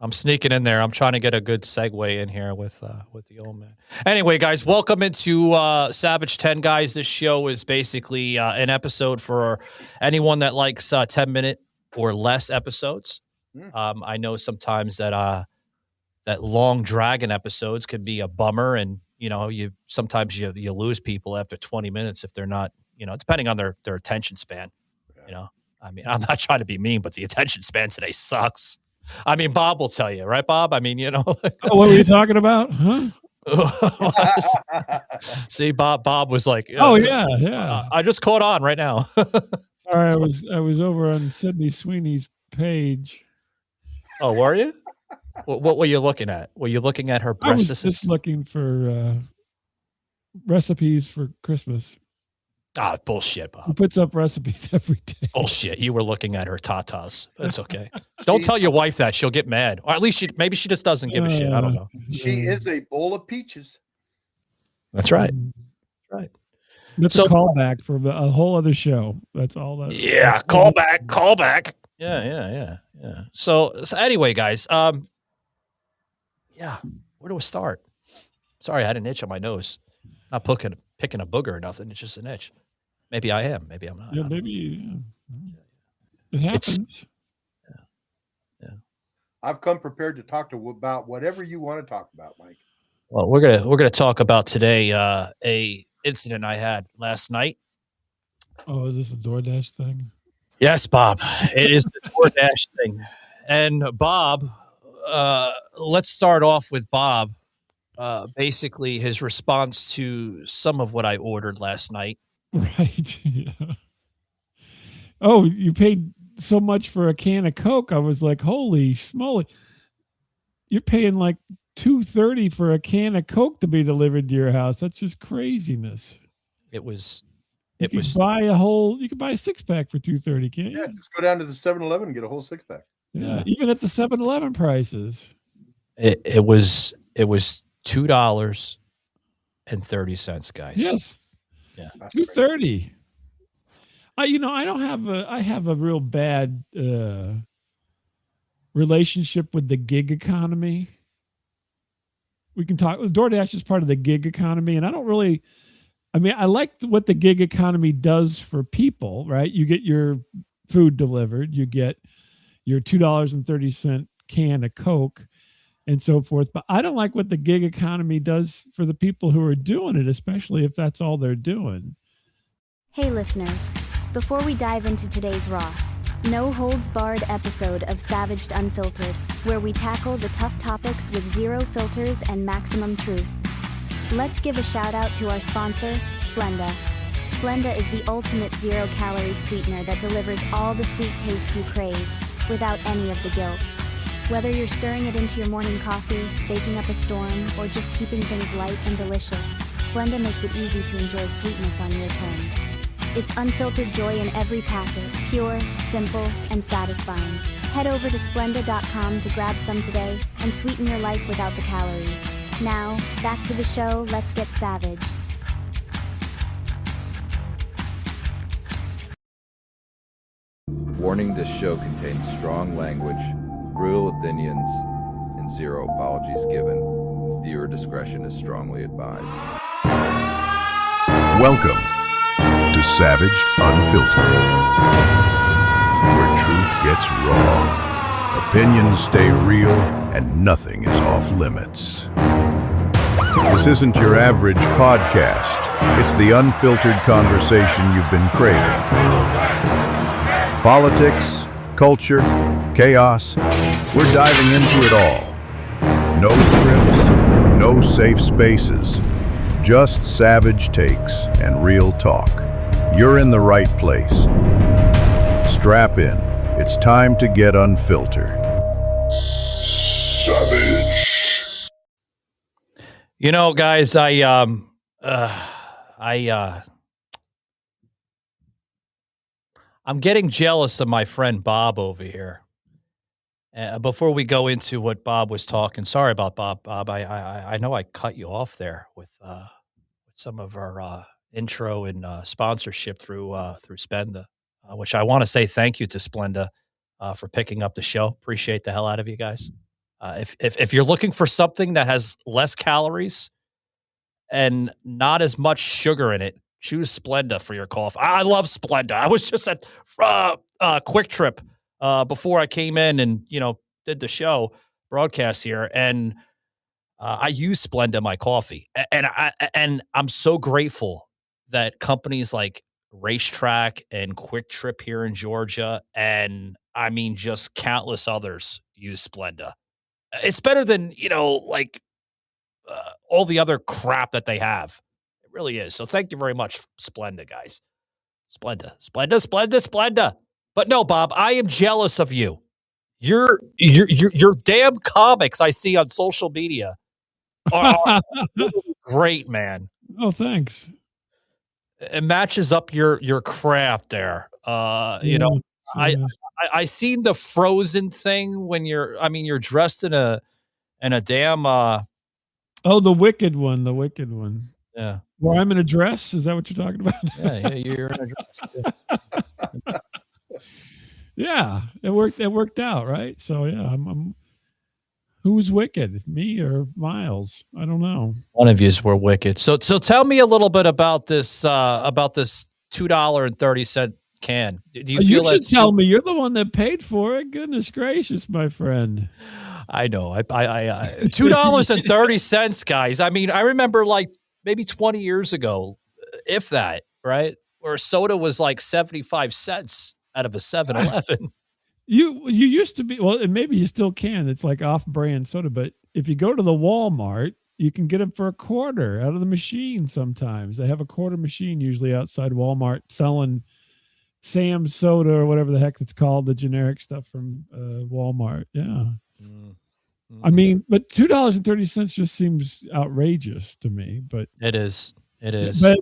I'm sneaking in there. I'm trying to get a good segue in here with the old man. Anyway, guys, welcome into Savage 10, guys. This show is basically an episode for anyone that likes 10-minute or less episodes. I know sometimes that long dragon episodes could be a bummer, and you sometimes you lose people after 20 minutes if they're not, depending on their attention span. I mean, I'm not trying to be mean, but the attention span today sucks. I mean, Bob will tell you, right, Bob? I mean, what were you talking about? Huh? See, Bob was like, oh yeah. I just caught on right now. Sorry, I was over on Sydney Sweeney's page. Oh, were you? What were you looking at? Were you looking at her breasts? I was just looking for recipes for Christmas. Ah, bullshit, Bob. He puts up recipes every day. Bullshit. You were looking at her tatas. That's okay. Don't tell your wife that. She'll get mad. Or at least maybe she just doesn't give a shit. I don't know. She is a bowl of peaches. That's right. Right. That's a callback for a whole other show. That's all that. Yeah, callback. Yeah. So anyway, guys, yeah, where do we start? Sorry, I had an itch on my nose. Not picking a booger or nothing. It's just an itch. Maybe I am. Maybe I'm not. Yeah, maybe it happens. Yeah. I've come prepared to talk about whatever you want to talk about, Mike. Well, we're gonna talk about today a incident I had last night. Oh, is this a DoorDash thing? Yes, Bob. It is the DoorDash thing. And Bob, let's start off with Bob. Basically, his response to some of what I ordered last night. Right. Yeah. Oh, you paid so much for a can of Coke. I was like, holy smoly. You're paying like $2.30 for a can of Coke to be delivered to your house. That's just craziness. You could buy a 6-pack for $2.30, can't you? Yeah, just go down to the 7-Eleven and get a whole 6-pack. Yeah, even at the 7-Eleven prices. It was $2.30, guys. Yes. Yeah. $2.30. I have a real bad relationship with the gig economy. We can talk. DoorDash is part of the gig economy, and I like what the gig economy does for people, right? You get your food delivered, you get your $2.30 can of Coke, and so forth. But I don't like what the gig economy does for the people who are doing it, especially if that's all they're doing. Hey listeners, before we dive into today's raw, no holds barred episode of Savaged Unfiltered, where we tackle the tough topics with zero filters and maximum truth. Let's give a shout out to our sponsor, Splenda. Splenda is the ultimate zero-calorie sweetener that delivers all the sweet taste you crave, without any of the guilt. Whether you're stirring it into your morning coffee, baking up a storm, or just keeping things light and delicious, Splenda makes it easy to enjoy sweetness on your terms. It's unfiltered joy in every packet, pure, simple, and satisfying. Head over to Splenda.com to grab some today and sweeten your life without the calories. Now, back to the show, let's get savage. Warning, this show contains strong language, brutal opinions, and zero apologies given. Viewer discretion is strongly advised. Welcome to Savaged Unfiltered, where truth gets raw, opinions stay real, and nothing is off limits. This isn't your average podcast. It's the unfiltered conversation you've been craving. Politics, culture, chaos, we're diving into it all. No scripts, no safe spaces, just savage takes and real talk. You're in the right place. Strap in. It's time to get unfiltered. Savage. Guys, I'm getting jealous of my friend Bob over here. Before we go into what Bob was talking, sorry about Bob. Bob, I know I cut you off there with some of our intro and sponsorship through Splenda, which I want to say thank you to Splenda for picking up the show. Appreciate the hell out of you guys. If you're looking for something that has less calories and not as much sugar in it, choose Splenda for your coffee. I love Splenda. I was just at Quick Trip before I came in and did the show broadcast here, and I use Splenda in my coffee, and I'm so grateful that companies like Racetrack and Quick Trip here in Georgia, and I mean just countless others use Splenda. It's better than all the other crap that they have. It really is. So thank you very much, Splenda, guys. Splenda. But no, Bob, I am jealous of you. Your damn comics I see on social media are great, man. Oh, thanks. It matches up your craft there. I seen the Frozen thing when you're dressed in a damn the Wicked one. Yeah. Where I'm in a dress? Is that what you're talking about? Yeah, you're in a dress. Yeah, it worked out, right? So yeah, I'm who's Wicked? Me or Miles? I don't know. One of yous were Wicked. So tell me a little bit about this $2.30 can. Do you should tell me. You're the one that paid for it. Goodness gracious, my friend. I know. I $2.30, guys. I mean, I remember like maybe 20 years ago, if that, right? Where soda was like 75 cents out of a 7-Eleven. You used to be, well, and maybe you still can. It's like off-brand soda, but if you go to the Walmart, you can get them for $0.25 out of the machine sometimes. They have a quarter machine usually outside Walmart selling Sam's soda or whatever the heck it's called, the generic stuff from Walmart. Yeah. I mean, but $2.30 just seems outrageous to me. But it is. But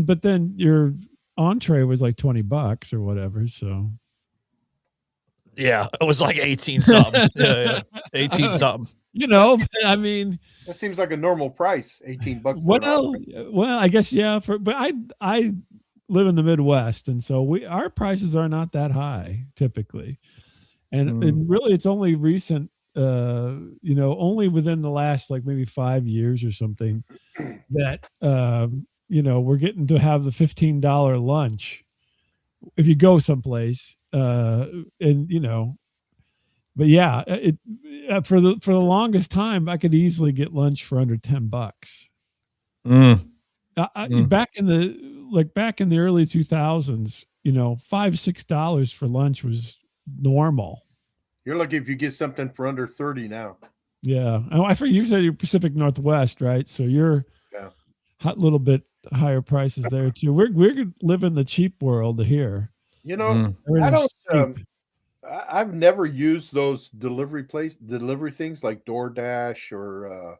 but then your entree was like $20 or whatever. So yeah, it was like 18 something. Yeah, 18 something. I mean, that seems like a normal price. $18. Well, I guess yeah. But I live in the Midwest, and so our prices are not that high typically, and really it's only recent. Only within the last like maybe 5 years or something that we're getting to have the $15 lunch if you go someplace, but yeah, for the longest time I could easily get lunch for under $10. Back in the early 2000s, $5-6 for lunch was normal. You're lucky if you get something for under 30 now. Yeah. Oh, I forget you said you're Pacific Northwest, right? So you're a little bit higher prices there too. We're living the cheap world here. I've never used those delivery things like DoorDash or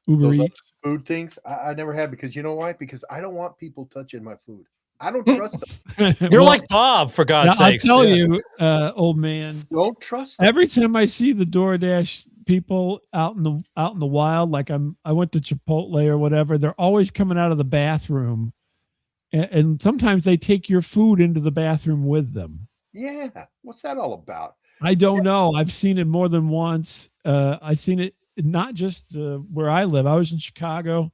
Uber Eats food things. I never have, because you know why? Because I don't want people touching my food. I don't trust them. You're like Bob, for God's sake. I'll tell you, old man. Don't trust them. Every time I see the DoorDash people out in the wild, like I went to Chipotle or whatever, they're always coming out of the bathroom, and sometimes they take your food into the bathroom with them. Yeah, what's that all about? I don't know. I've seen it more than once. I've seen it not just where I live. I was in Chicago.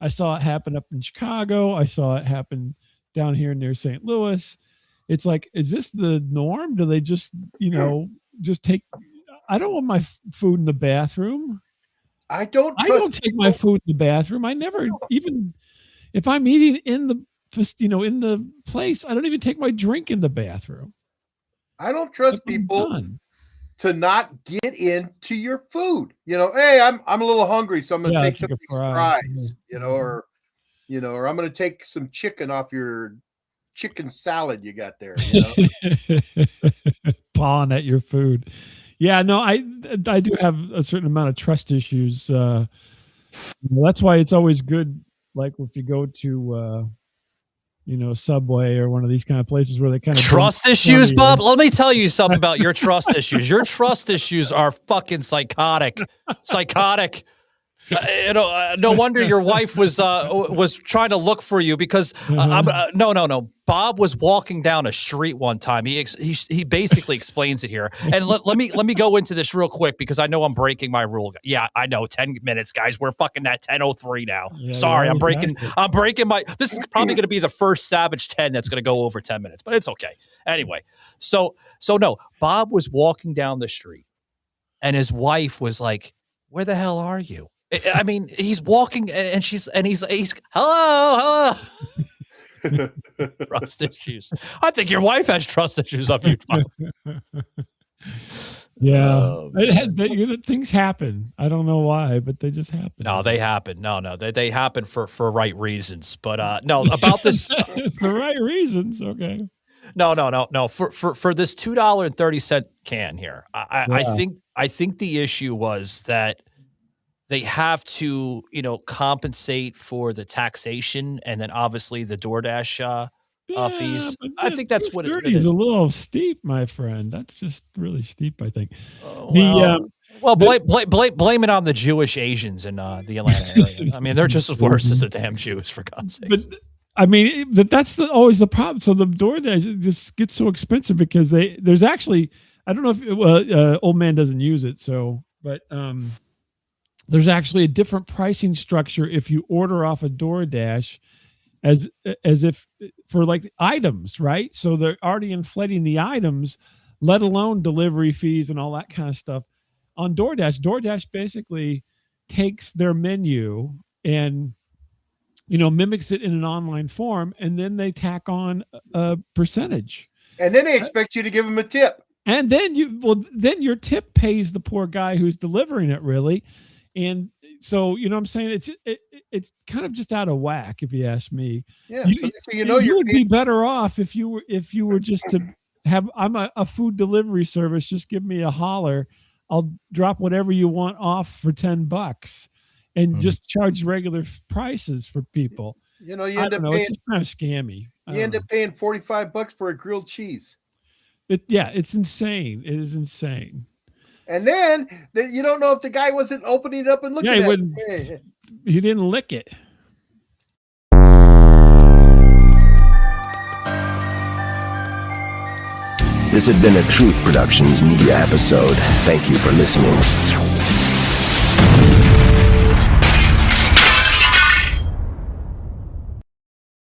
I saw it happen up in Chicago. I saw it happen down here near St. Louis. It's like, is this the norm? Do they just take? I don't want my food in the bathroom. I don't take my food in the bathroom. I never, even if I'm eating in the place, I don't even take my drink in the bathroom. I don't trust people to not get into your food. Hey, I'm a little hungry, so I'm going to take some fries, or I'm going to take some chicken off your chicken salad you got there. Pawing at your food. Yeah, no, I do have a certain amount of trust issues. That's why it's always good, like if you go to, Subway or one of these kind of places where they kind of trust issues, Bob. Let me tell you something about your trust issues. Your trust issues are fucking psychotic. No wonder your wife was trying to look for you because no. Bob was walking down a street one time. He basically explains it here. And let me go into this real quick because I know I'm breaking my rule. Yeah, I know. 10 minutes, guys. We're fucking at 10:03 now. Yeah, sorry, I'm breaking my. This is probably going to be the first Savage 10 that's going to go over 10 minutes, but it's okay. Anyway, so no, Bob was walking down the street, and his wife was like, "Where the hell are you?" I mean, he's walking, and he's hello. Trust issues. I think your wife has trust issues of you. Yeah, things happen. I don't know why, but they just happen. No, they happen. No, they happen for right reasons. But no, about this for right reasons. Okay. No. For this $2.30 can here, I think the issue was that they have to, compensate for the taxation and then obviously the DoorDash fees. I think that's what it is. A little steep, my friend. That's just really steep, I think. Blame it on the Jewish Asians in the Atlanta area. I mean, they're just as worse as the damn Jews, for God's sake. But I mean, that's always the problem. So the DoorDash just gets so expensive because there's actually, I don't know if old man doesn't use it, but there's actually a different pricing structure if you order off a DoorDash as if for like items, right? So they're already inflating the items, let alone delivery fees and all that kind of stuff. On DoorDash, DoorDash basically takes their menu and, mimics it in an online form, and then they tack on a percentage. And then they expect you to give them a tip. And then then your tip pays the poor guy who's delivering it, really. And so, what I'm saying? It's kind of just out of whack, if you ask me. Yeah. You would be better off if you were just to have, I'm a food delivery service. Just give me a holler. I'll drop whatever you want off for $10 and just charge regular prices for people. You end up paying, it's just kind of scammy. You end up paying $45 for a grilled cheese. It's insane. It is insane. And then you don't know if the guy wasn't opening it up and looking at it. He didn't lick it. This had been a Truth Productions media episode. Thank you for listening.